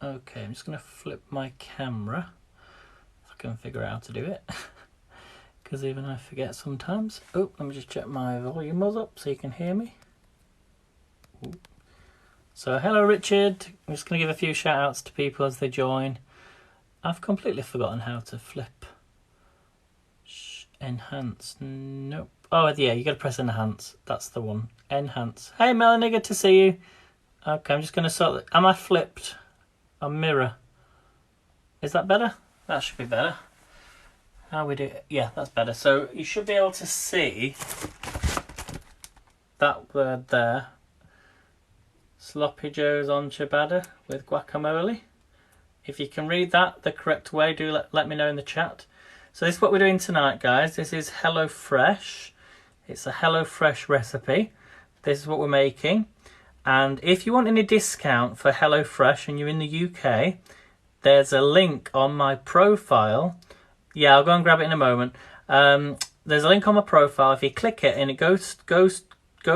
Okay, I'm just going to flip my camera if I can figure out how to do it. Because even I forget sometimes. Oh, let me just check my volume was up so you can hear me. Ooh. So hello Richard, I'm just going to give a few shout outs to people as they join. I've completely forgotten how to flip. Enhance, nope. Oh yeah, you got to press enhance, that's the one. Enhance. Hey Melanie, good to see you. Okay, I'm just going to sort of, am I flipped? A mirror. Is that better? That should be better. How we do it? Yeah, that's better. So you should be able to see that word there. Sloppy Joe's on ciabatta with guacamole. If you can read that the correct way, do let me know in the chat. So this is what we're doing tonight, guys. This is HelloFresh. It's a HelloFresh recipe. This is what we're making. And if you want any discount for HelloFresh and you're in the UK, there's a link on my profile. Yeah, I'll go and grab it in a moment. There's a link on my profile. If you click it and it go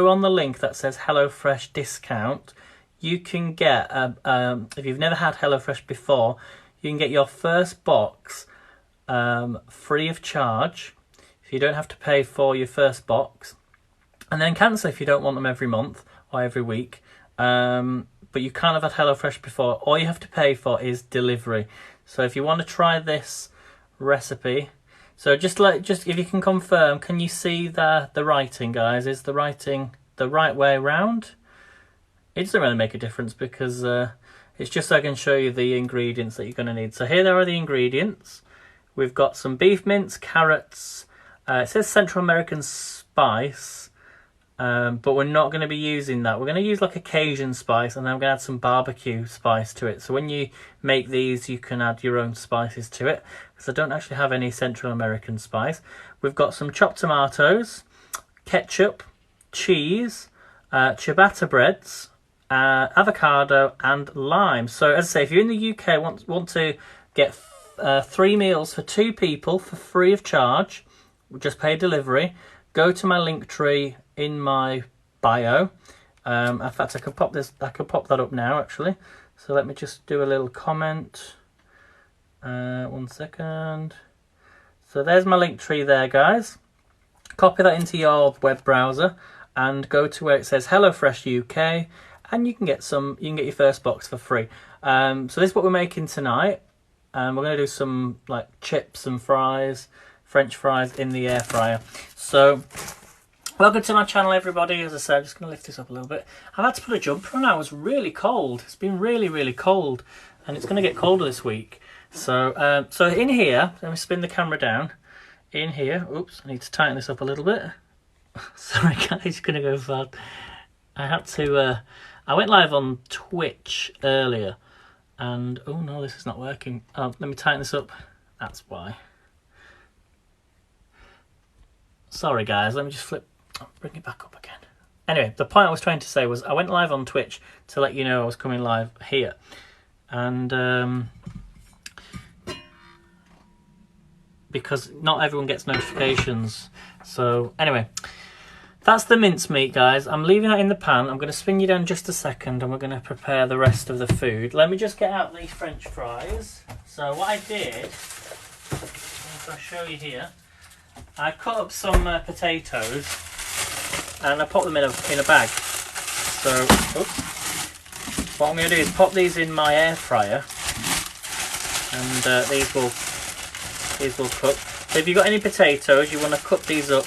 on the link that says HelloFresh discount, you can get, if you've never had HelloFresh before, you can get your first box free of charge. So you don't have to pay for your first box. And then cancel if you don't want them every month or every week. But you can't have had HelloFresh before. All you have to pay for is delivery. So if you want to try this recipe, so just if you can confirm, can you see the writing, guys? Is the writing the right way around? It doesn't really make a difference because it's just so I can show you the ingredients that you're going to need. So here there are the ingredients. We've got some beef mince, carrots. It says Central American spice. But we're not going to be using that. We're going to use like a Cajun spice, and then I'm going to add some barbecue spice to it. So when you make these, you can add your own spices to it, because I don't actually have any Central American spice. We've got some chopped tomatoes, ketchup, cheese, ciabatta breads, avocado, and lime. So as I say, if you're in the UK, want to get 3 meals for 2 people for free of charge, just pay delivery, go to my link tree in my bio. In fact, I could pop that up now actually. So let me just do a little comment. 1 second. So there's my link tree there, guys. Copy that into your web browser and go to where it says HelloFresh UK, and you can get your first box for free. So this is what we're making tonight. We're going to do some like chips and fries, French fries in the air fryer. So welcome to my channel, everybody. As I said, I'm just going to lift this up a little bit. I've had to put a jumper on. I was really cold. It's been really, really cold, and it's going to get colder this week. So, so in here, let me spin the camera down. In here, oops, I need to tighten this up a little bit. Sorry, guys, it's going to go fast. I had to. I went live on Twitch earlier, and oh no, this is not working. Oh, let me tighten this up. That's why. Sorry, guys. Let me just bring it back up again. Anyway, the point I was trying to say was I went live on Twitch to let you know I was coming live here. And because not everyone gets notifications. So anyway, that's the mincemeat, guys. I'm leaving that in the pan. I'm going to spin you down just a second and we're going to prepare the rest of the food. Let me just get out the French fries. So what I did, I'll show you here. I cut up some potatoes and I put them in a bag. So, oops. What I'm going to do is pop these in my air fryer, and these will cook. So if you've got any potatoes, you want to cut these up,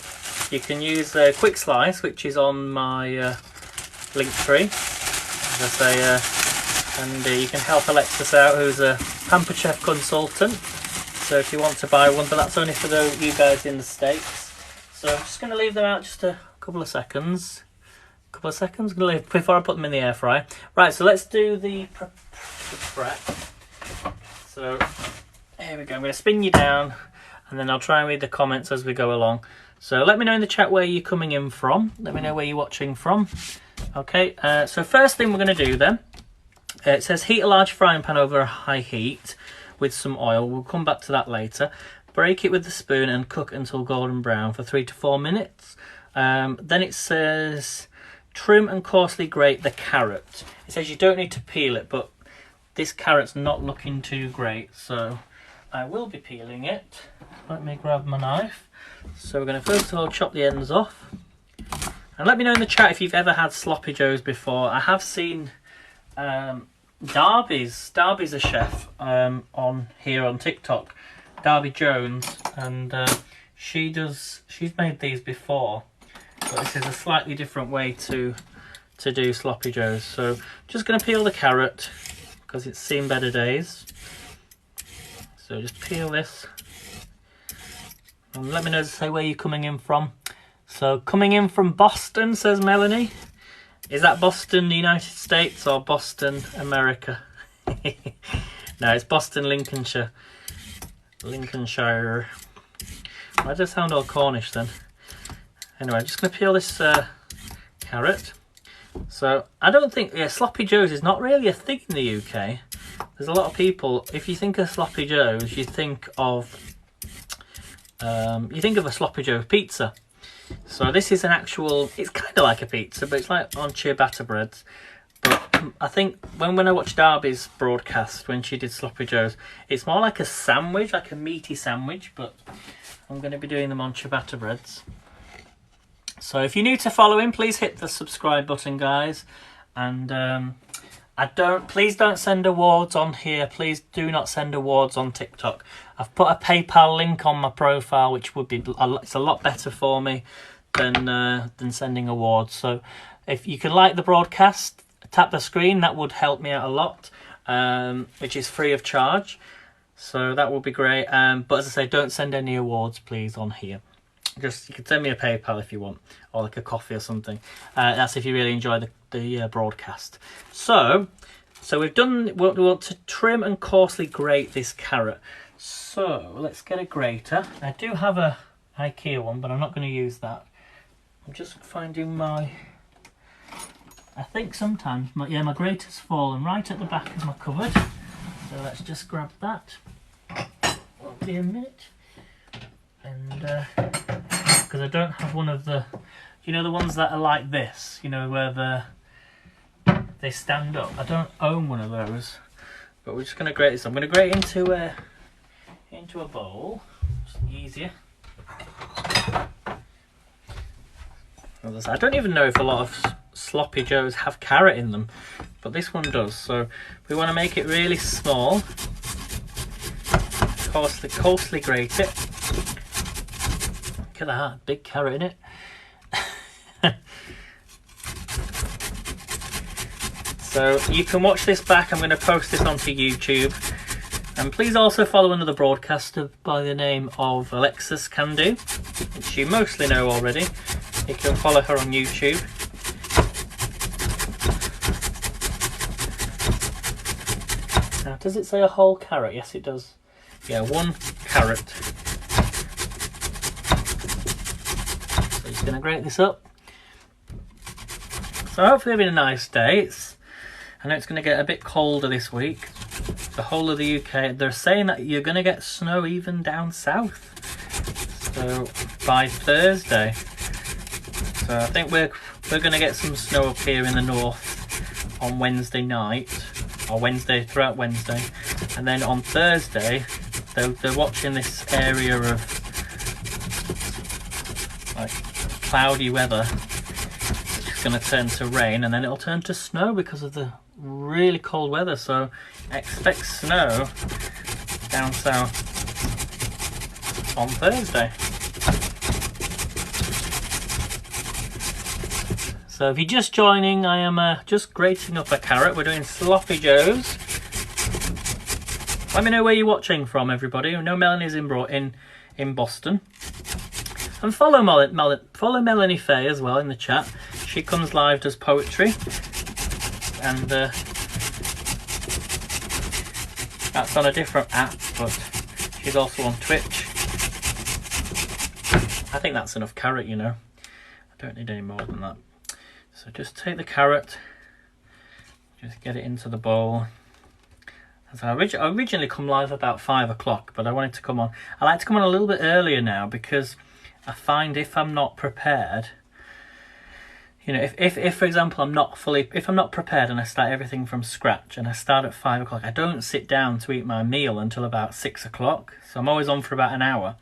you can use Quick Slice, which is on my link tree, as I say, and you can help Alexis out, who's a Pampered Chef consultant. So if you want to buy one, but that's only for you guys in the States. So I'm just going to leave them out just a couple of seconds. I'm going to leave before I put them in the air fryer. Right, so let's do the prep. So here we go. I'm going to spin you down, and then I'll try and read the comments as we go along. So let me know in the chat where you're coming in from. Let me know where you're watching from. Okay, so first thing we're going to do then, it says heat a large frying pan over a high heat with some oil. We'll come back to that later. Break it with the spoon and cook until golden brown for 3 to 4 minutes. Then it says trim and coarsely grate the carrot. It says you don't need to peel it, but this carrot's not looking too great, so I will be peeling it. Let me grab my knife. So we're going to first of all chop the ends off. And let me know in the chat if you've ever had sloppy joes before. I have seen Darby's a chef on here on TikTok, Darby Jones, and she's made these before, but this is a slightly different way to do sloppy joes. So just going to peel the carrot because it's seen better days. So just peel this and let me know, say where you're coming in from. So coming in from Boston, says Melanie. Is that Boston, the United States, or Boston, America? No, it's Boston, Lincolnshire. Lincolnshire. Why does it sound all Cornish then? Anyway, I'm just going to peel this carrot. So I don't think, sloppy joes is not really a thing in the UK. There's a lot of people, if you think of sloppy joes, you think of a sloppy joe pizza. So this is an actual, it's kind of like a pizza, but it's like on ciabatta breads. But I think when I watched Darby's broadcast, when she did sloppy joes, it's more like a sandwich, like a meaty sandwich, but I'm going to be doing them on ciabatta breads. So if you're new to following, please hit the subscribe button, guys. And please don't send awards on here. Please do not send awards on TikTok. I've put a PayPal link on my profile, which would be, it's a lot better for me than sending awards. So if you can like the broadcast, tap the screen, that would help me out a lot, which is free of charge. So that would be great. But as I say, don't send any awards, please, on here. Just, you can send me a PayPal if you want, or like a coffee or something. That's if you really enjoy the broadcast. So we've done, we want to trim and coarsely grate this carrot. So let's get a grater. I do have a IKEA one, but I'm not going to use that. I'm just finding my, I think sometimes my grater's fallen right at the back of my cupboard. So let's just grab that. Won't be a minute. And because I don't have one of the, you know, the ones that are like this, you know, where they stand up. I don't own one of those, but we're just going to grate this. I'm going to grate into a bowl. It's easier. I don't even know if a lot of sloppy joes have carrot in them, but this one does. So we want to make it really small. Coarsely grate it. Look at that, big carrot in it. So you can watch this back. I'm going to post this onto YouTube. And please also follow another broadcaster by the name of Alexis Can Do, which you mostly know already. You can follow her on YouTube. Now, does it say a whole carrot? Yes, it does. Yeah, 1 carrot. So just going to grate this up. So hopefully it'll be a nice day. I know it's going to get a bit colder this week. The whole of the UK, they're saying that you're going to get snow even down south. So by Thursday. So I think we're going to get some snow up here in the north on Wednesday night, or throughout Wednesday, and then on Thursday they're watching this area of like cloudy weather. It's going to turn to rain, and then it'll turn to snow because of the really cold weather. So expect snow down south on Thursday. So if you're just joining, I am just grating up a carrot. We're doing sloppy joes. Let me know where you're watching from, everybody. I know Melanie's in Boston. And follow Melanie Faye as well in the chat. She comes live, does poetry. And that's on a different app, but she's also on Twitch. I think that's enough carrot, you know. I don't need any more than that. So just take the carrot, just get it into the bowl. So I originally come live about 5 o'clock, but I wanted to come on. I like to come on a little bit earlier now because I find if I'm not prepared, You know, if for example if I'm not prepared and I start everything from scratch and I start at 5 o'clock, I don't sit down to eat my meal until about 6 o'clock. So I'm always on for about an hour.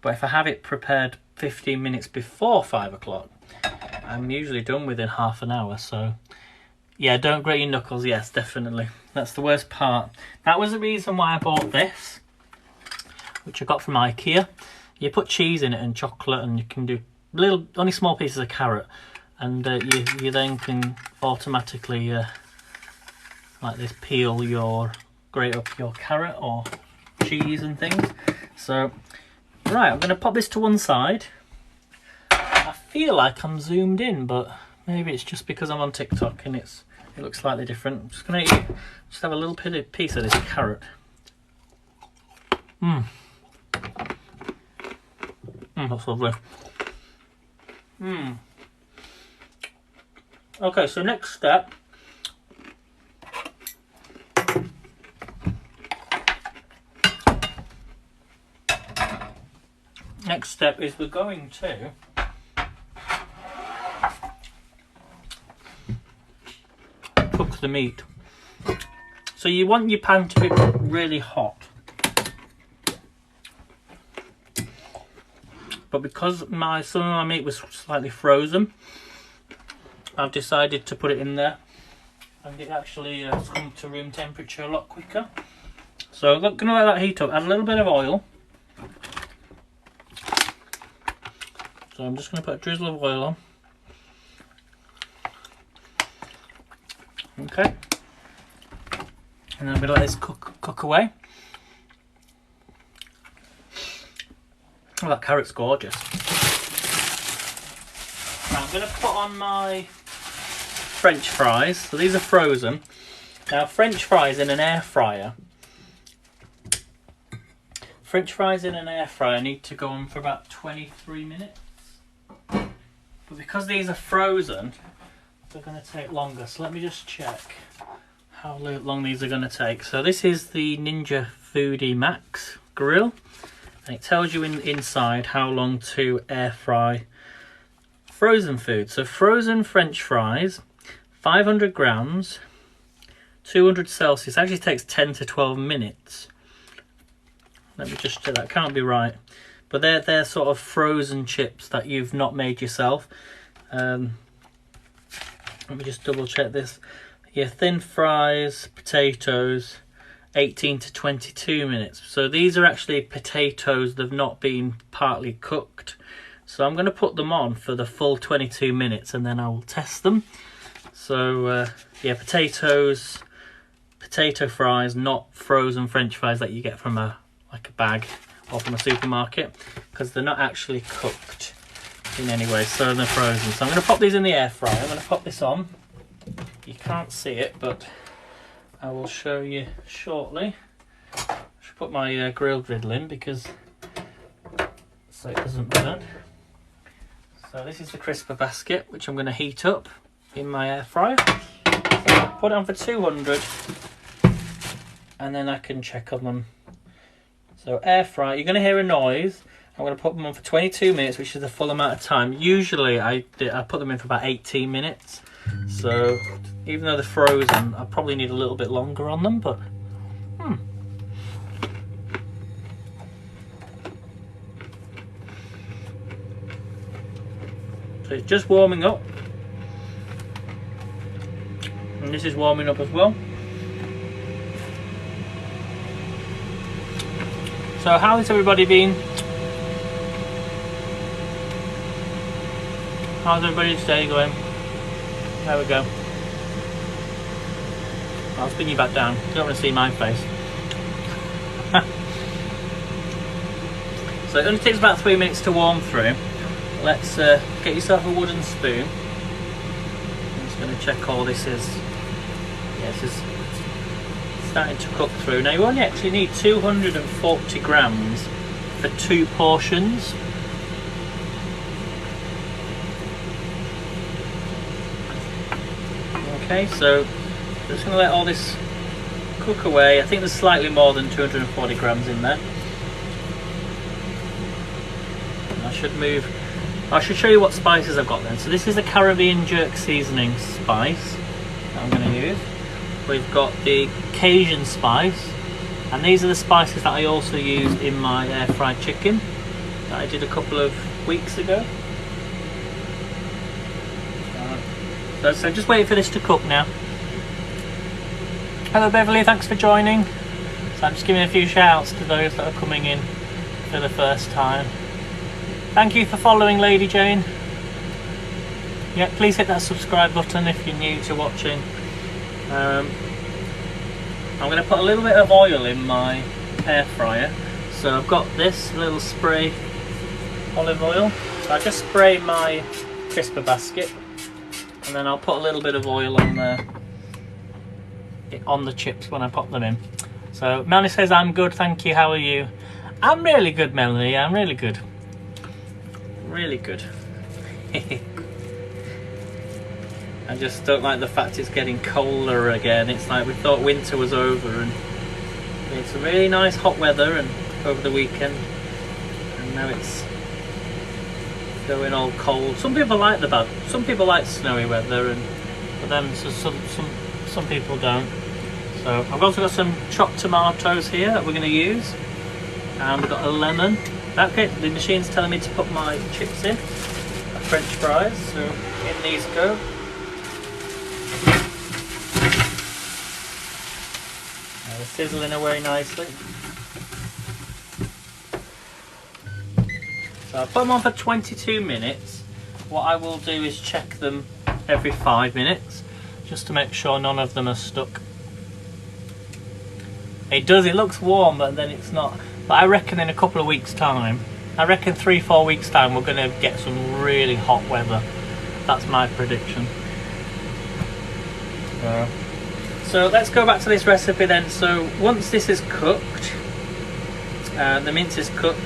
But if I have it prepared 15 minutes before 5 o'clock, I'm usually done within half an hour. So yeah, don't grate your knuckles. Yes, definitely. That's the worst part. That was the reason why I bought this, which I got from IKEA. You put cheese in it and chocolate, and you can do only small pieces of carrot. And you then can automatically, like this, grate up your carrot or cheese and things. So, right, I'm going to pop this to one side. I feel like I'm zoomed in, but maybe it's just because I'm on TikTok and it looks slightly different. I'm just going to have a little piece of this carrot. That's lovely. Okay, so next step. Next step is we're going to cook the meat. So you want your pan to be really hot. But because some of my meat was slightly frozen, I've decided to put it in there, and it actually has come to room temperature a lot quicker. So I'm going to let that heat up. Add a little bit of oil. So I'm just going to put a drizzle of oil on. Okay. And then I'm going to let this cook away. Oh, that carrot's gorgeous. Now I'm going to put on my French fries. So these are frozen. Now French fries in an air fryer. French fries in an air fryer need to go on for about 23 minutes. But because these are frozen, they're going to take longer. So let me just check how long these are going to take. So this is the Ninja Foodi Max grill. And it tells you inside how long to air fry frozen food. So frozen French fries, 500 grams, 200 Celsius. Actually takes 10 to 12 minutes. Let me just check, that can't be right. But they're sort of frozen chips that you've not made yourself. Let me just double check this. Yeah, thin fries, potatoes, 18 to 22 minutes. So these are actually potatoes that have not been partly cooked. So I'm going to put them on for the full 22 minutes and then I will test them. So yeah, potato fries, not frozen French fries that you get from a bag or from a supermarket, because they're not actually cooked in any way, so they're frozen. So I'm going to pop these in the air fryer. I'm going to pop this on. You can't see it, but I will show you shortly. I should put my grill griddle in because so it doesn't burn. So this is the crisper basket, which I'm going to heat up in my air fryer. So put it on for 200 and then I can check on them. So air fry, you're going to hear a noise. I'm going to put them on for 22 minutes, which is the full amount of time. Usually I put them in for about 18 minutes. So even though they're frozen, I probably need a little bit longer on them, but So it's just warming up. And this is warming up as well. So how has everybody been? How's everybody's day going? There we go. I'll spin you back down. You don't want to see my face. So it only takes about 3 minutes to warm through. Let's get yourself a wooden spoon. I'm just going to check all this is. Yeah, this is starting to cook through. Now you only actually need 240 grams for 2 portions. Okay, so I'm just going to let all this cook away. I think there's slightly more than 240 grams in there. I should move I should show you what spices I've got then. So this is the Caribbean jerk seasoning spice that I'm going to use. We've got the Cajun spice, and these are the spices that I also used in my air fried chicken that I did a couple of weeks ago. So just waiting for this to cook now. Hello Beverly, thanks for joining. So I'm just giving a few shout outs to those that are coming in for the first time. Thank you for following Lady Jane. Yeah, please hit that subscribe button if you're new to watching. I'm going to put a little bit of oil in my air fryer. So I've got this little spray olive oil. So I just spray my crisper basket, and then I'll put a little bit of oil on the chips when I pop them in. So Melanie says, I'm good, thank you, how are you? I'm really good, Melanie, I'm really good. Really good. I just don't like the fact it's getting colder again. It's like we thought winter was over, and it's really nice hot weather and over the weekend, and now it's going all cold. Some people like some people like snowy weather, but then some people don't. So I've also got some chopped tomatoes here that we're going to use, and we've got a lemon. Okay, the machine's telling me to put my chips in, my French fries, so in these go. Now they're sizzling away nicely. So I'll put them on for 22 minutes. What I will do is check them every 5 minutes, just to make sure none of them are stuck. It looks warm, but then it's not. But I reckon in a couple of weeks time, I reckon 3-4 weeks time, we're going to get some really hot weather. That's my prediction. So let's go back to this recipe then. So once this is cooked, the mince is cooked,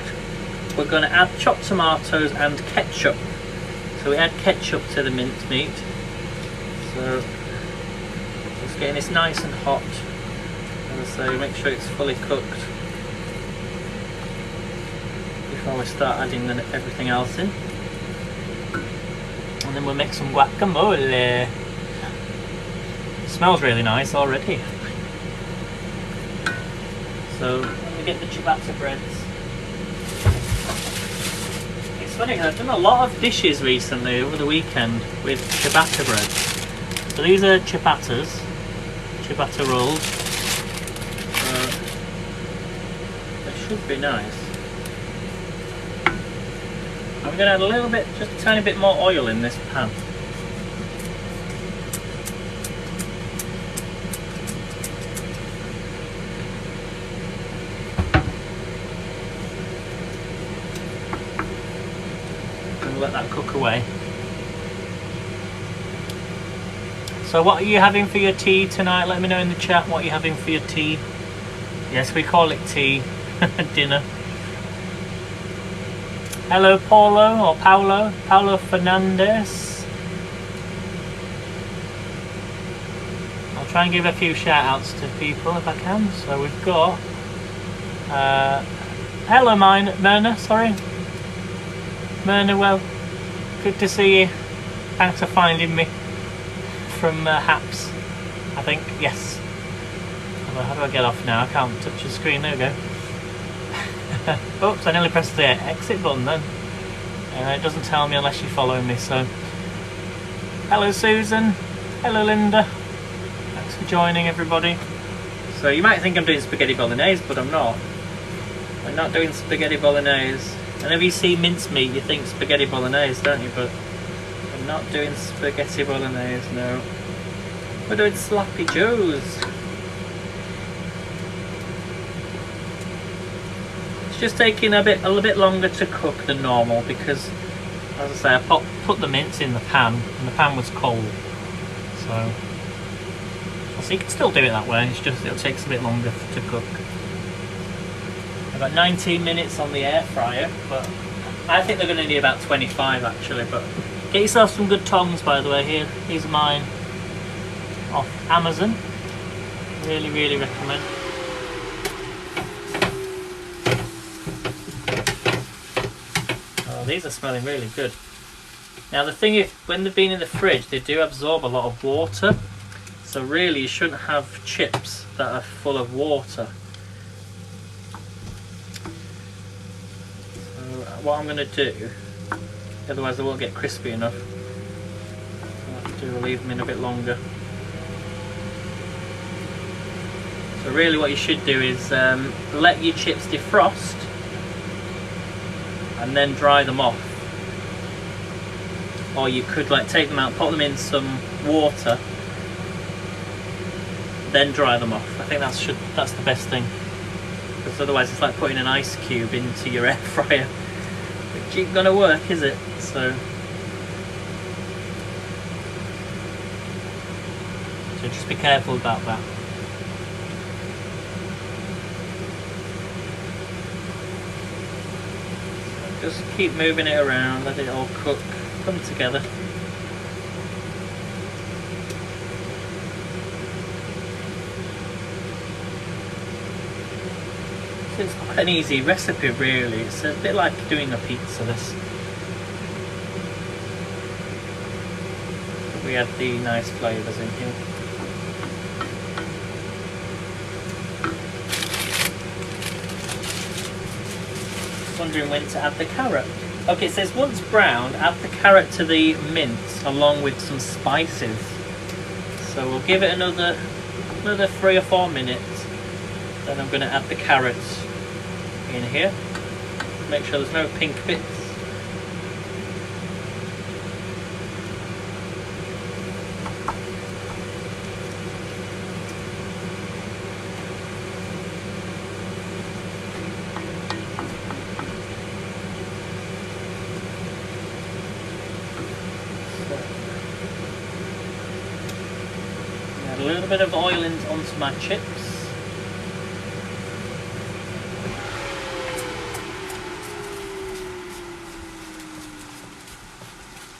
we're going to add chopped tomatoes and ketchup. So we add ketchup to the mince meat. So just getting this nice and hot. So make sure it's fully cooked before we start adding everything else in. And then we'll make some guacamole. It smells really nice already. So let me get the ciabatta breads. It's funny because I've done a lot of dishes recently over the weekend with ciabatta breads. So these are ciabattas rolls. They should be nice. I'm going to add a little bit, just a tiny bit more oil in this pan. And let that cook away. So what are you having for your tea tonight? Let me know in the chat what you're having for your tea. Yes, we call it tea. Dinner. Hello Paulo Fernandez. I'll try and give a few shout outs to people if I can. So we've got hello Myrna, sorry. Myrna, well, good to see you. Thanks for finding me from Haps, I think, yes. How do I get off now? I can't touch the screen, there we go. Oops, I nearly pressed the exit button then. It doesn't tell me unless you follow me, so. Hello Susan, hello Linda. Thanks for joining everybody. So you might think I'm doing spaghetti bolognese, but I'm not. I'm not doing spaghetti bolognese. Whenever you see mincemeat, you think spaghetti bolognese, don't you? But I'm not doing spaghetti bolognese, no. We're doing sloppy joes. Just taking a little bit longer to cook than normal because, as I say, I put the mince in the pan and the pan was cold. So you can still do it that way. It's just it'll take a bit longer to cook. I've got 19 minutes on the air fryer, but I think they're going to need about 25 actually. But get yourself some good tongs, by the way. Here, these are mine off Amazon. Really, really recommend. These are smelling really good. Now the thing is, when they've been in the fridge, they do absorb a lot of water. So really you shouldn't have chips that are full of water. So what I'm going to do, otherwise they won't get crispy enough, I'll have to leave them in a bit longer. So really what you should do is let your chips defrost and then dry them off. Or you could like take them out, put them in some water, then dry them off. I think that's the best thing, because otherwise it's like putting an ice cube into your air fryer, which ain't gonna work, is it? So just be careful about that. Just keep moving it around, let it all cook, come together. So it's quite an easy recipe really, it's a bit like doing a pizza this. We add the nice flavours in here. Wondering when to add the carrot. Okay, it says once browned, add the carrot to the mince along with some spices. So we'll give it another 3 or 4 minutes. Then I'm going to add the carrots in here. Make sure there's no pink bits. A little bit of oil onto my chips.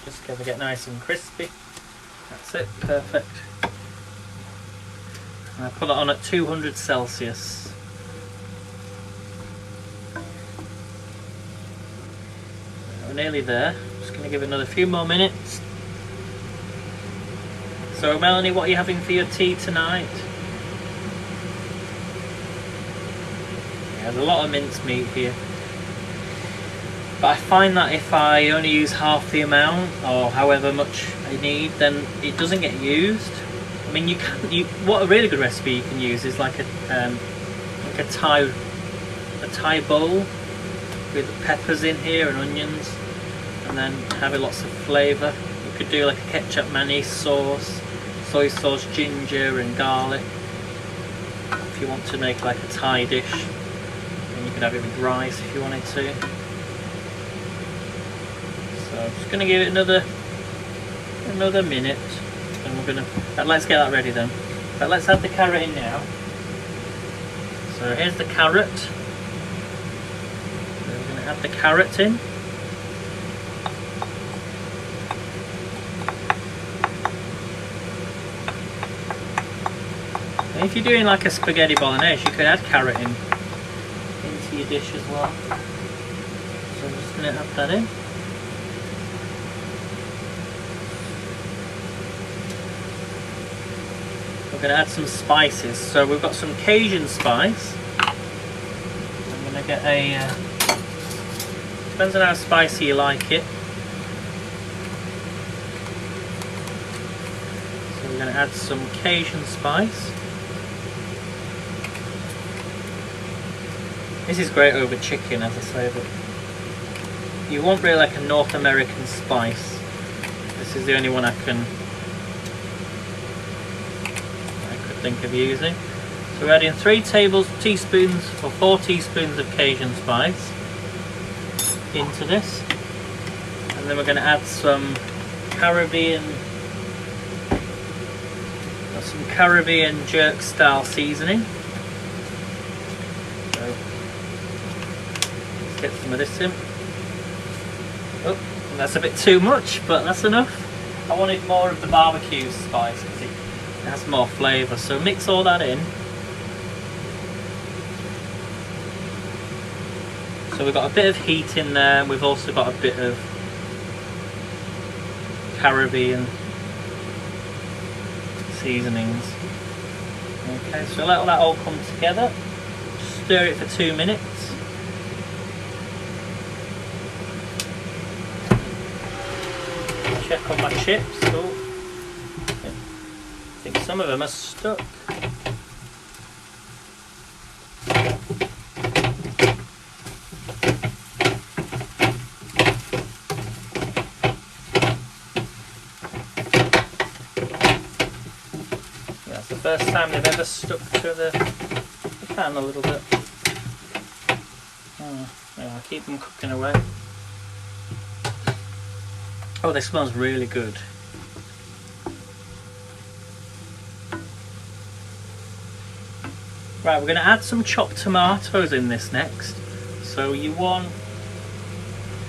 Just going to get nice and crispy. That's it, perfect. And I put it on at 200 Celsius. We're nearly there. Just going to give it another few more minutes. So Melanie, what are you having for your tea tonight? Yeah, there's a lot of mincemeat here. But I find that if I only use half the amount, or however much I need, then it doesn't get used. I mean, what a really good recipe you can use is like a Thai bowl with peppers in here and onions, and then having lots of flavour. You could do like a ketchup mayonnaise sauce, soy sauce, ginger and garlic. If you want to make like a Thai dish, and you could have it with rice if you wanted to. So I'm just going to give it another minute, and we're going to let's get that ready then. But let's add the carrot in now. So here's the carrot. So we're going to add the carrot in. And if you're doing like a spaghetti bolognese, you could add carrot into your dish as well. So I'm just going to add that in. We're going to add some spices. So we've got some Cajun spice. I'm going to get depends on how spicy you like it. So we're going to add some Cajun spice. This is great over chicken, as I say, but you want really like a North American spice. This is the only one I could think of using. So we're adding 4 teaspoons of Cajun spice into this, and then we're going to add some Caribbean jerk style seasoning. Get some of this in. Oh, that's a bit too much, but that's enough. I wanted more of the barbecue spice because it has more flavour. So mix all that in. So we've got a bit of heat in there, and we've also got a bit of Caribbean seasonings. Okay, so let that all come together. Stir it for 2 minutes. Check on my chips. Oh, I think some of them are stuck. That's the first time they've ever stuck to the pan a little bit. Oh, yeah, I'll keep them cooking away. Oh, this smells really good. Right, we're going to add some chopped tomatoes in this next. So you want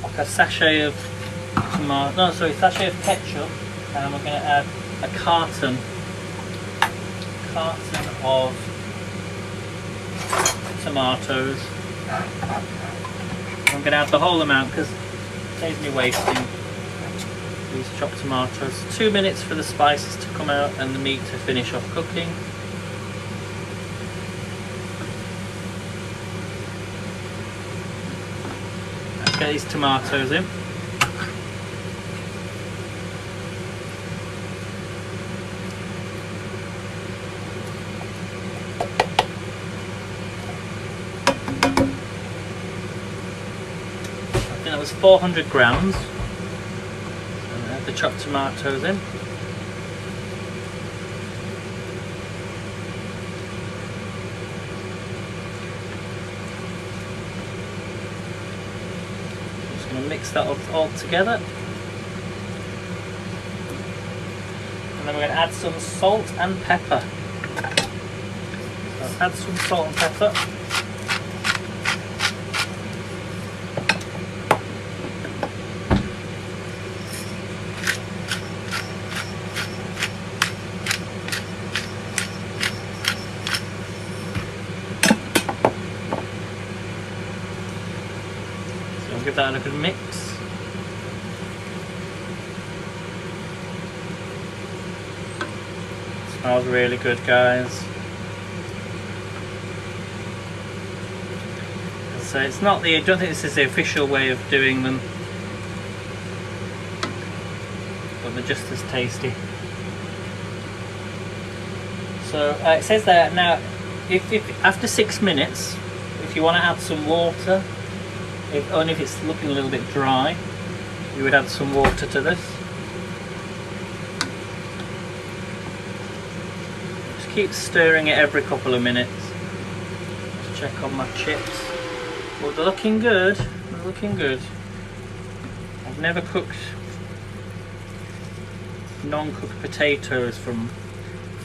like a sachet of sachet of ketchup, and we're going to add a carton of tomatoes. I'm going to add the whole amount because it saves me wasting these chopped tomatoes. 2 minutes for the spices to come out and the meat to finish off cooking. Let's get these tomatoes in. I think that was 400 grams. The chopped tomatoes in. Just going to mix that all together. And then we're going to add some salt and pepper. So add some salt and pepper. Give that a good mix. Smells really good, guys. So it's not I don't think this is the official way of doing them, but they're just as tasty. So it says there now, if after 6 minutes, if you want to add some water, only if it's looking a little bit dry, you would add some water to this. Just keep stirring it every couple of minutes. Just check on my chips. Well, they're looking good. They're looking good. I've never cooked non-cooked potatoes from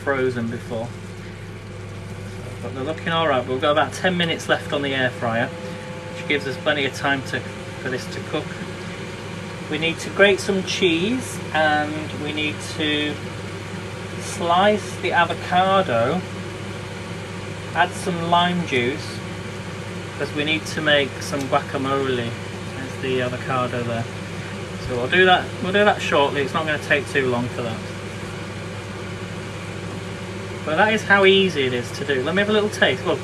frozen before, but they're looking alright. We've got about 10 minutes left on the air fryer, gives us plenty of time for this to cook. We need to grate some cheese, and we need to slice the avocado, add some lime juice, because we need to make some guacamole. There's the avocado there. So we'll do that shortly. It's not going to take too long for that. But that is how easy it is to do. Let me have a little taste. Well,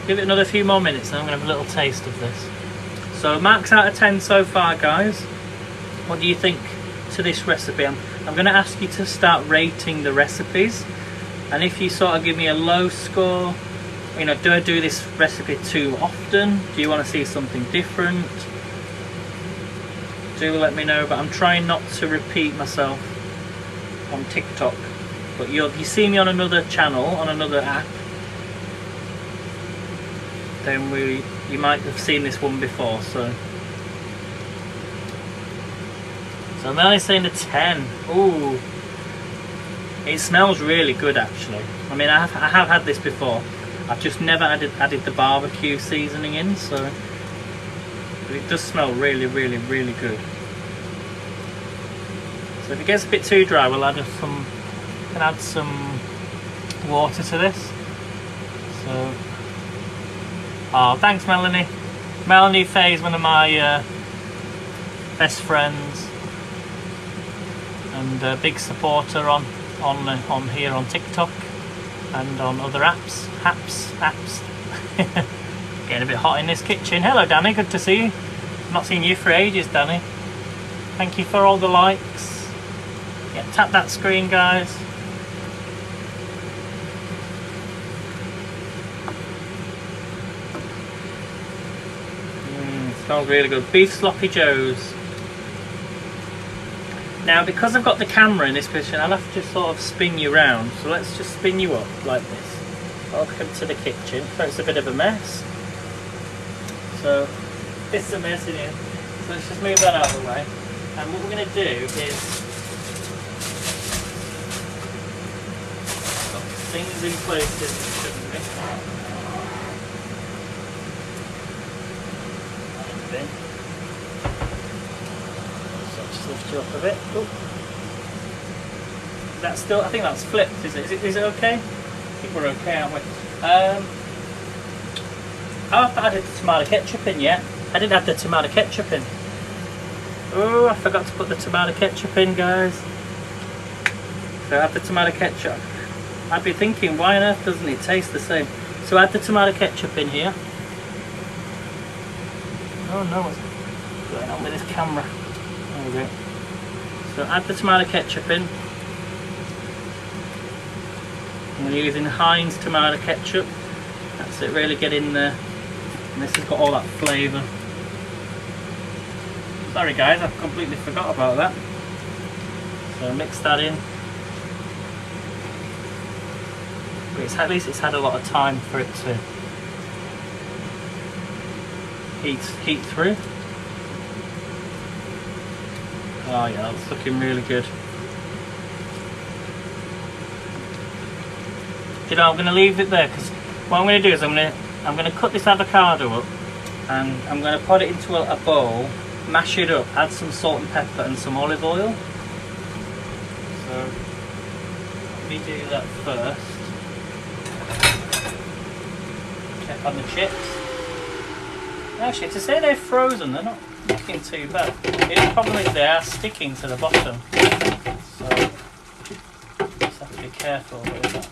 give it another few more minutes and I'm going to have a little taste of this. So marks out of 10 so far, guys. What do you think to this recipe? I'm going to ask you to start rating the recipes, and if you sort of give me a low score, you know, do I do this recipe too often? Do you want to see something different? Do let me know, but I'm trying not to repeat myself on TikTok. But you see me on another channel, on another app, then you might have seen this one before. So I'm only saying a 10. Ooh, it smells really good actually. I mean, I have had this before. I've just never added the barbecue seasoning in, so but it does smell really, really, really good. So if it gets a bit too dry, we'll add some water to this. So. Oh, thanks, Melanie. Melanie Faye is one of my best friends. and a big supporter on here on TikTok and on other apps. Getting a bit hot in this kitchen. Hello Danny, good to see you. Not seen you for ages, Danny. Thank you for all the likes. Yeah, tap that screen, guys. Smells really good. Beef sloppy joes. Now, because I've got the camera in this position, I'll have to sort of spin you round. So let's just spin you up like this. Welcome to the kitchen. So it's a bit of a mess. So it's a mess in here. So let's just move that out of the way. And what we're going to do is got things in places that shouldn't be. So just lift you up a bit. Ooh. That's still, I think that's flipped, is it? Is it okay? I think we're okay, aren't we? I haven't added the tomato ketchup in yet. I didn't have the tomato ketchup in. Oh, I forgot to put the tomato ketchup in, guys. So add the tomato ketchup. I'd be thinking, why on earth doesn't it taste the same? So add the tomato ketchup in here. Oh no, what's going on with this camera? There we go. So add the tomato ketchup in. And we're using Heinz tomato ketchup. That's it, really get in there. And this has got all that flavour. Sorry guys, I've completely forgot about that. So mix that in. But at least it's had a lot of time for it to heat through. Oh yeah, that's looking really good. You know, I'm going to leave it there because what I'm going to do is I'm going to cut this avocado up and I'm going to put it into a bowl, mash it up, add some salt and pepper and some olive oil. So let me do that first. Check on the chips. Actually, to say they're frozen, they're not looking too bad. The problem is they are sticking to the bottom, so just have to be careful with that.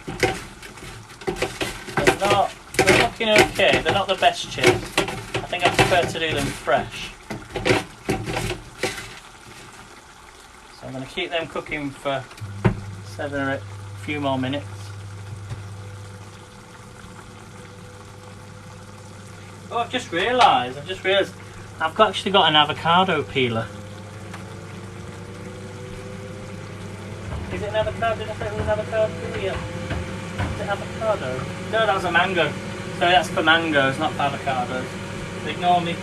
They're looking okay. They're not the best chips. I think I prefer to do them fresh. So I'm going to keep them cooking for a few more minutes. Oh, I've just realised I've actually got an avocado peeler. Is it an avocado? Did I say it was an avocado peeler? Yeah. Is it avocado? No, that was a mango. So that's for mangoes, not for avocados. So ignore me.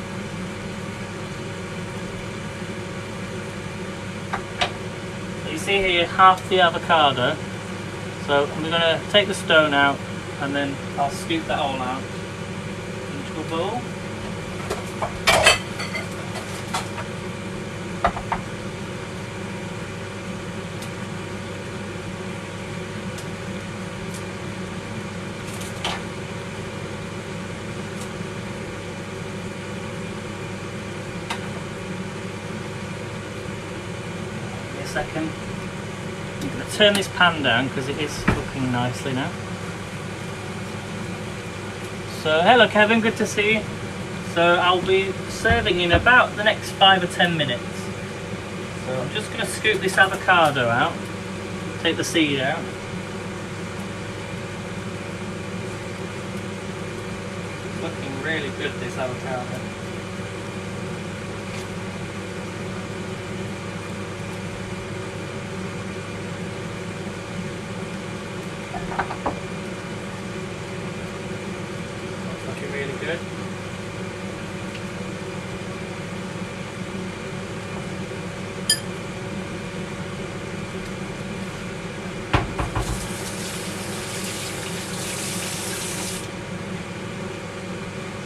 So you see here half the avocado. So we're going to take the stone out and then I'll scoop that all out into a bowl. Second. I'm going to turn this pan down because it is cooking nicely now. So hello Kevin, good to see you. So I'll be serving in about the next 5 or 10 minutes. So I'm just going to scoop this avocado out, take the seed out. It's looking really good, this avocado. Looking really good.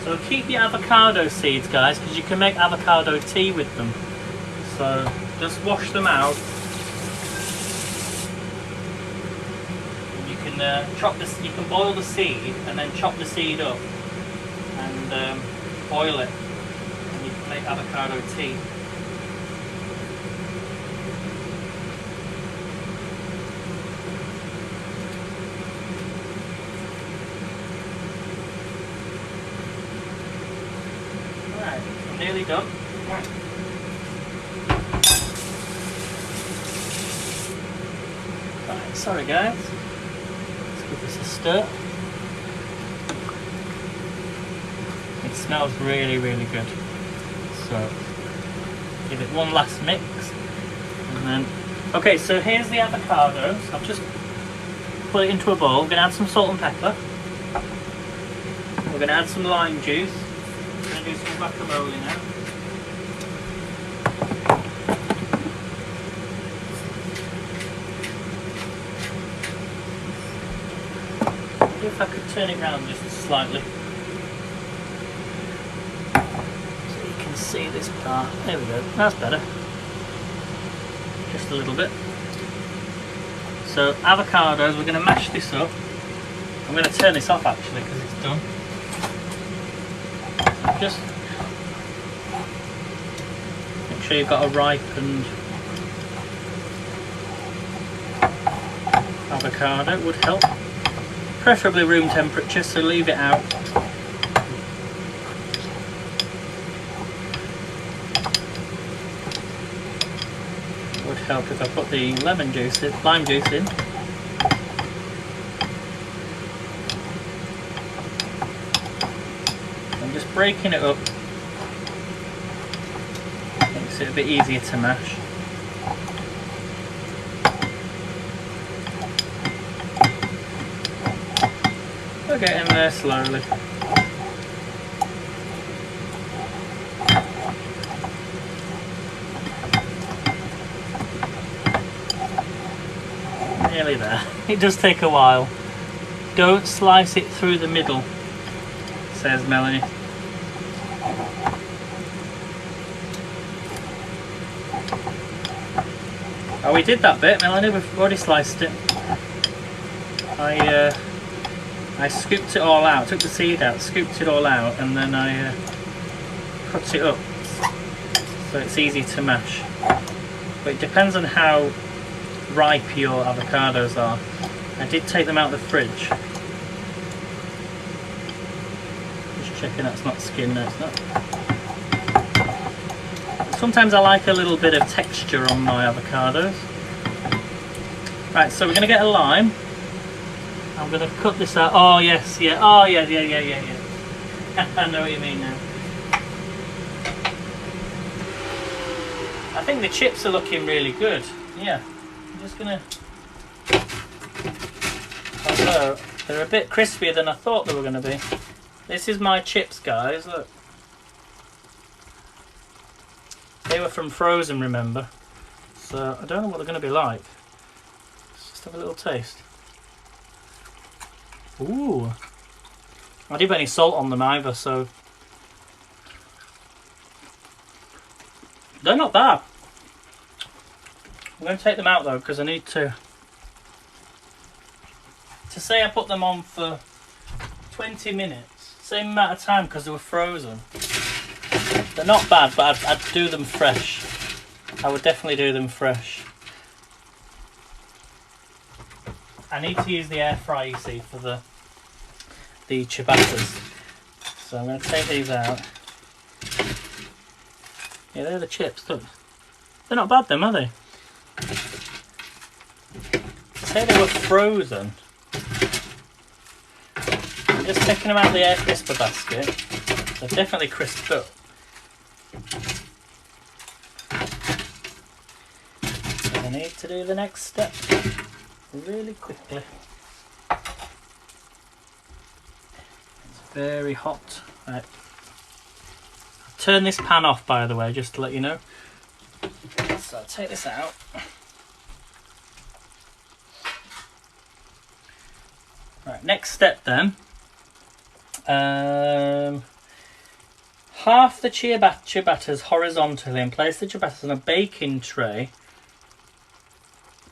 So keep your avocado seeds, guys, because you can make avocado tea with them. So just wash them out. Chop this. You can boil the seed and then chop the seed up and boil it, and you can make avocado tea. nearly done. Right. Right, sorry guys. Let's give this a stir. It smells really, really good. So give it one last mix, and then okay. So here's the avocados. I've just put it into a bowl. We're gonna add some salt and pepper. We're gonna add some lime juice. We're gonna do some guacamole now. Maybe if I could turn it around just slightly. See this part. There we go. That's better. Just a little bit. So avocados. We're going to mash this up. I'm going to turn this off actually because it's done. So just make sure you've got a ripened avocado. Would help. Preferably room temperature. So leave it out. Help if I put the lime juice in. I'm just breaking it up. Makes it a bit easier to mash. I'll get in there slowly. Nearly there. It does take a while. Don't slice it through the middle, says Melanie. Oh, we did that bit, Melanie. We've already sliced it. I scooped it all out, took the seed out, scooped it all out, and then I cut it up so it's easy to mash. But it depends on how ripe your avocados are. I did take them out of the fridge. Just checking that's not skin. No, it's not. Sometimes I like a little bit of texture on my avocados. Right, so we're going to get a lime. I'm going to cut this out. Oh yes, yeah. Oh yeah. I know what you mean now. I think the chips are looking really good. Yeah. Just gonna, although they're a bit crispier than I thought they were going to be. This is my chips, guys. Look, they were from Frozen, remember? So I don't know what they're going to be like. Let's just have a little taste. Ooh, I didn't put any salt on them either, so they're not bad. I'm going to take them out though because I need to say I put them on for 20 minutes, same amount of time because they were frozen. They're not bad, but I'd do them fresh. I would definitely do them fresh. I need to use the air fryer, you see, for the ciabattas. So I'm going to take these out. Yeah, they're the chips. Look, they're not bad, them, are they? Say they were frozen. I'm just taking them out of the air crisper basket. They're definitely crisped up. So I need to do the next step really quickly. It's very hot. Right. Turn this pan off, by the way, just to let you know. So I'll take this out. Right, next step then. Half the ciabattas horizontally and place the ciabattas on a baking tray.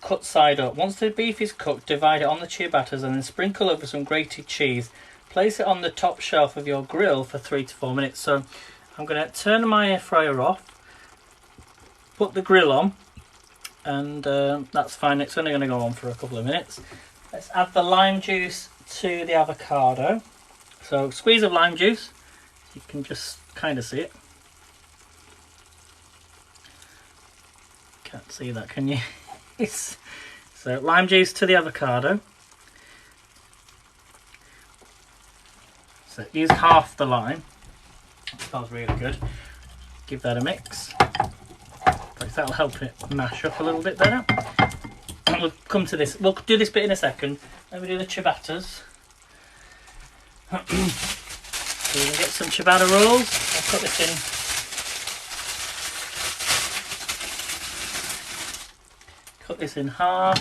Cut side up. Once the beef is cooked, divide it on the ciabattas and then sprinkle over some grated cheese. Place it on the top shelf of your grill for 3 to 4 minutes. So I'm going to turn my air fryer off, put the grill on, and that's fine. It's only going to go on for a couple of minutes. Let's add the lime juice to the avocado. So squeeze of lime juice. You can just kind of see it. Can't see that, can you? So lime juice to the avocado. So use half the lime. That smells really good. Give that a mix. That'll help it mash up a little bit better. And we'll come to this. We'll do this bit in a second. Then we do the ciabattas. So we're going to get some ciabatta rolls. I'll put this in. Cut this in half.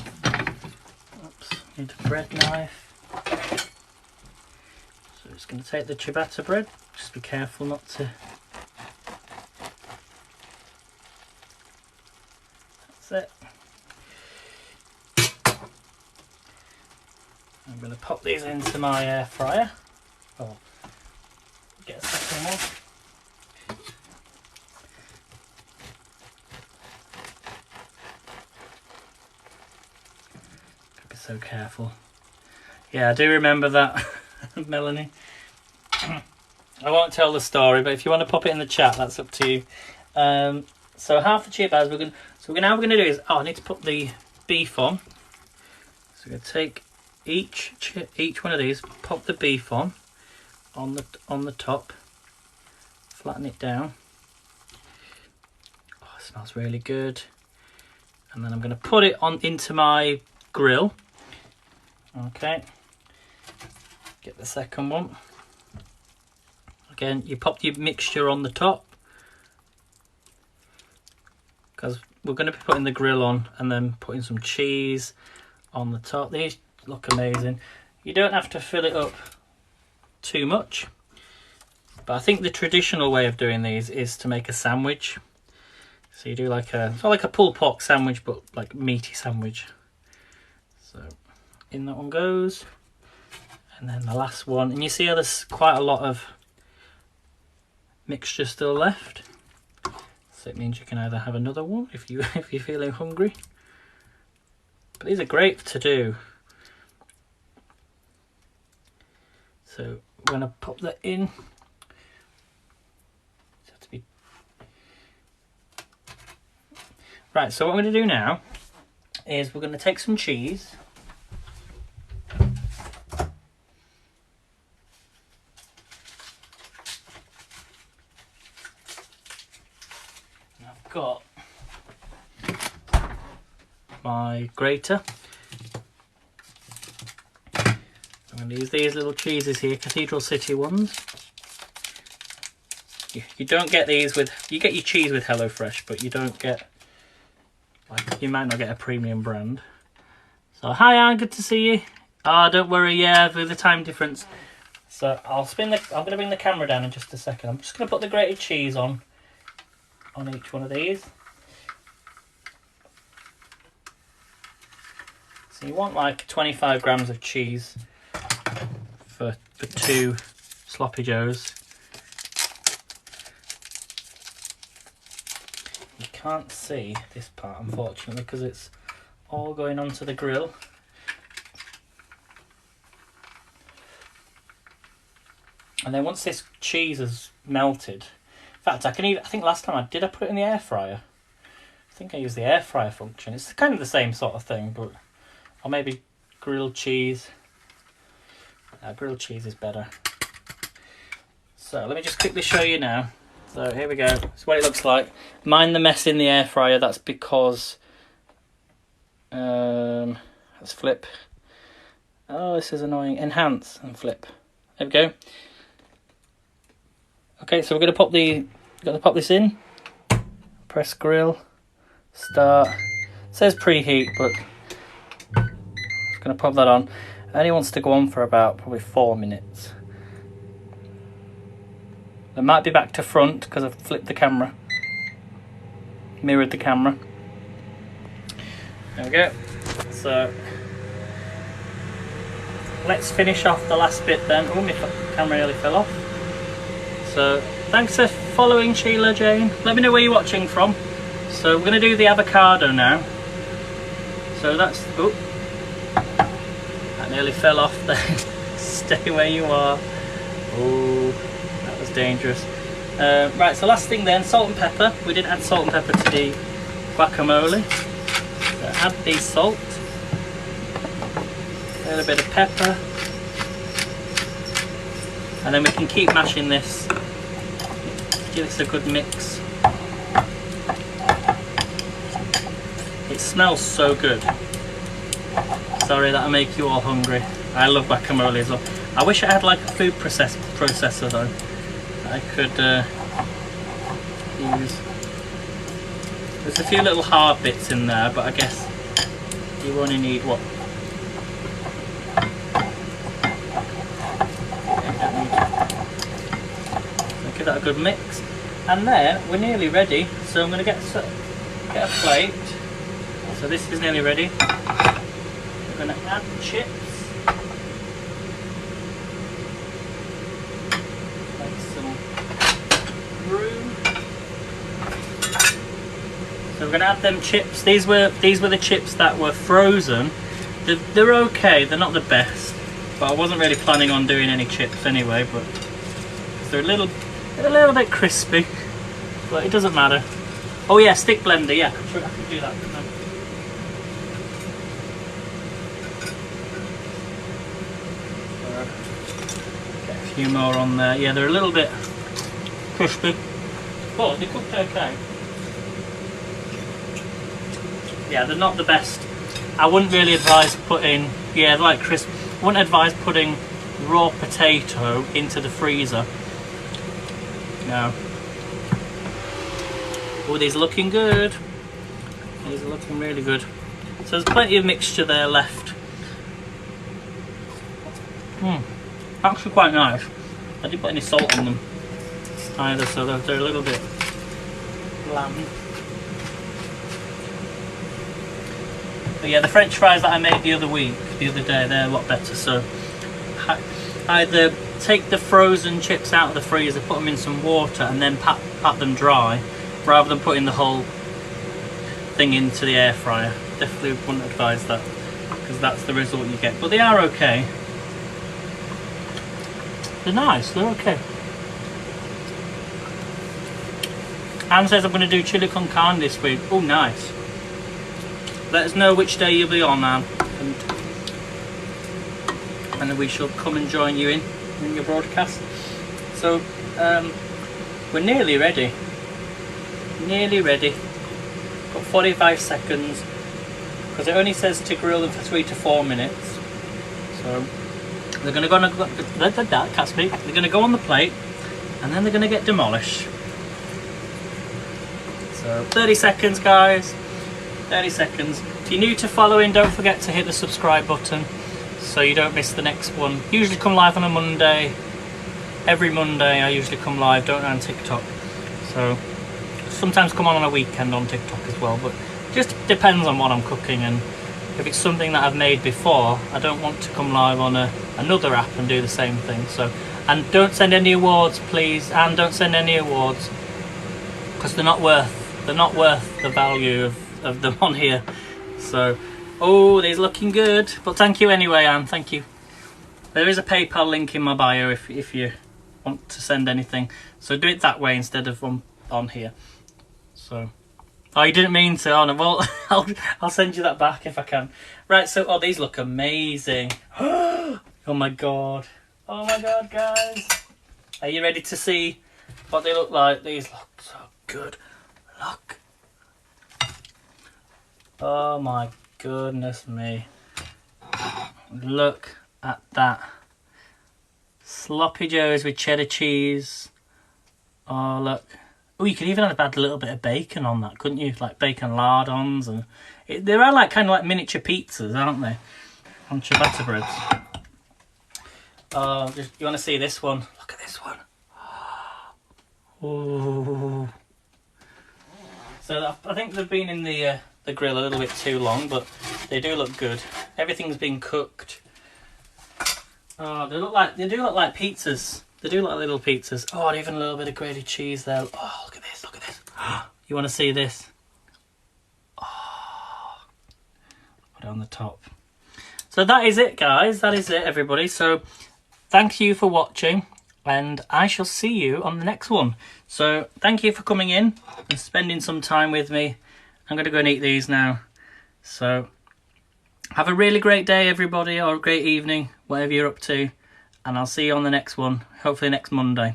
Oops, need a bread knife. So it's going to take the ciabatta bread. Just be careful not to. That's it. I'm going to pop these into my air fryer. Oh, get a second one. Be so careful. Yeah, I do remember that, Melanie. I won't tell the story, but if you want to pop it in the chat, that's up to you. So half the ciabattas, now we're going to do is, I need to put the beef on. So we're going to take each one of these, pop the beef on the top, flatten it down. Oh, it smells really good. And then I'm going to put it on into my grill. Okay, get the second one. Again, you pop your mixture on the top because we're going to be putting the grill on and then putting some cheese on the top. These look amazing. You don't have to fill it up too much, but I think the traditional way of doing these is to make a sandwich. So you do like it's not like a pulled pork sandwich, but like meaty sandwich. So in that one goes, and then the last one, and you see how there's quite a lot of mixture still left. So it means you can either have another one if you're feeling hungry. But these are great to do. So we're going to pop that in. Right, so what I'm going to do now is we're going to take some cheese. And I've got my grater. I'm going to use these little cheeses here, Cathedral City ones. You don't get these with, you get your cheese with HelloFresh, but you don't get, like, you might not get a premium brand. So hi Anne, good to see you. Don't worry, yeah, with the time difference. So I'm going to bring the camera down in just a second. I'm just going to put the grated cheese on each one of these. So you want like 25 grams of cheese for 2 sloppy joes. You can't see this part unfortunately because it's all going onto the grill. And then once this cheese has melted, in fact I think last time I put it in the air fryer. I think I used the air fryer function. It's kind of the same sort of thing, but or maybe grilled cheese. Grilled cheese is better. So let me just quickly show you now. So here we go. That's what it looks like. Mind the mess in the air fryer. That's because let's flip. Oh, this is annoying. Enhance and flip. There we go. Okay, so we're going to pop this in. Press grill. Start. It says preheat, but I'm just going to pop that on. It only wants to go on for about probably 4 minutes. It might be back to front because I've flipped the camera. Mirrored the camera. There we go. So let's finish off the last bit then. Oh, my camera nearly fell off. So thanks for following, Sheila Jane. Let me know where you're watching from. So we're going to do the avocado now. So that's, oh, that nearly fell off then. Stay where you are. Oh, that was dangerous. Right, so last thing then, salt and pepper. We didn't add salt and pepper to the guacamole. So add the salt, a little bit of pepper, and then we can keep mashing this. Give this a good mix. It smells so good. Sorry that I make you all hungry. I love guacamole as well. I wish I had like a food processor though. I could use. There's a few little hard bits in there, but I guess you only need what? So give that a good mix, and then we're nearly ready. So I'm going to get a plate. So this is nearly ready. We're going to add the chips. Make some room. So we're going to add them chips. These were the chips that were frozen. They're okay. They're not the best, but I wasn't really planning on doing any chips anyway. But they're a little bit crispy, but it doesn't matter. Oh yeah, stick blender. Yeah, I can do that. Get a few more on there. Yeah, they're a little bit crispy, but they cooked okay. Yeah, they're not the best. I wouldn't really advise putting, yeah, they're like crisp. I wouldn't advise putting raw potato into the freezer. No. Oh, these are looking good. These are looking really good. So there's plenty of mixture there left. Actually quite nice. I didn't put any salt on them either, so they're a little bit bland. But yeah, the French fries that I made the other day, they're a lot better. So either take the frozen chips out of the freezer, put them in some water, and then pat them dry, rather than putting the whole thing into the air fryer. Definitely wouldn't advise that, because that's the result you get. But they are okay. They're nice. They're okay. Anne says I'm going to do chili con carne this week. Oh, nice. Let us know which day you'll be on, Anne, and we shall come and join you in your broadcast. So we're nearly ready. Nearly ready. Got 45 seconds because it only says to grill them for 3 to 4 minutes. So they're going to go on. Can't speak. They're going to go on the plate, and then they're going to get demolished. So 30 seconds, guys. 30 seconds. If you're new to following, don't forget to hit the subscribe button so you don't miss the next one. Usually come live on a Monday. Every Monday I usually come live, don't I, on TikTok. So sometimes come on a weekend on TikTok as well, but just depends on what I'm cooking, and if it's something that I've made before, I don't want to come live on another app and do the same thing. So, and don't send any awards, please, and don't send any awards because they're not worth the value of them on here. So, oh, these are looking good. But thank you anyway, Anne. Thank you. There is a PayPal link in my bio if you want to send anything. So do it that way instead of on here. So, oh, you didn't mean to. Oh no. Well, I'll send you that back if I can. Right. So, oh, these look amazing. Oh my god. Oh my god, guys. Are you ready to see what they look like? These look so good. Look. Oh my goodness me. Look at that. Sloppy Joes with cheddar cheese. Oh, look. Oh, you could even have had a little bit of bacon on that, couldn't you? Like bacon lardons. And they are like kind of like miniature pizzas, aren't they? On ciabatta breads. Oh, you want to see this one? Look at this one. Oh. So I think they've been in the grill a little bit too long, but they do look good. Everything's been cooked. Oh, they do look like pizzas. They do look like little pizzas. Oh, and even a little bit of grated cheese there. Oh, look at this, look at this. You want to see this? Oh, put it on the top. So that is it, guys. That is it, everybody. So thank you for watching, and I shall see you on the next one. So thank you for coming in and spending some time with me. I'm going to go and eat these now. So have a really great day, everybody, or a great evening, whatever you're up to. And I'll see you on the next one, hopefully next Monday.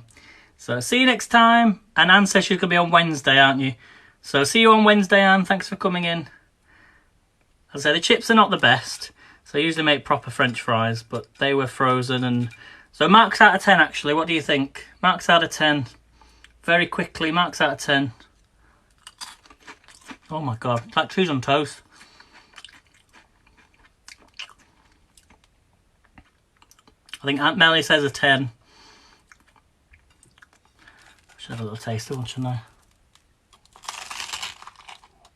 So see you next time. And Anne says she's going to be on Wednesday, aren't you? So see you on Wednesday, Anne. Thanks for coming in. As I say, the chips are not the best. So I usually make proper French fries, but they were frozen. And so marks out of 10, actually. What do you think? Marks out of 10. Very quickly, marks out of 10. Oh my God, it's like cheese on toast. I think Aunt Melly says a 10. I should have a little taste of one, shouldn't I?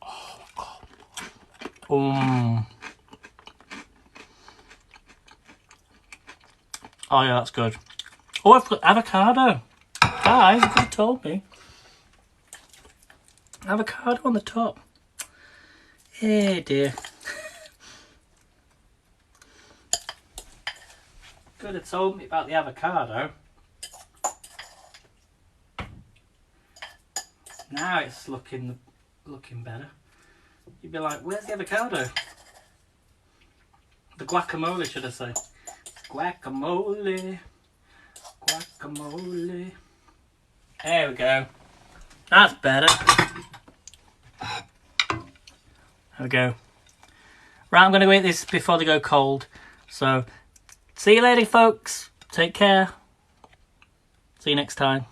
Oh, God. Oh yeah, that's good. Oh, I've got avocado. Guys, you could have told me. Avocado on the top. Hey dear. Could have told me about the avocado. Now it's looking better. You'd be like, where's the avocado? The guacamole, should I say? Guacamole. Guacamole. There we go. That's better. There we go. Right, I'm going to eat this before they go cold. So, see you later, folks. Take care. See you next time.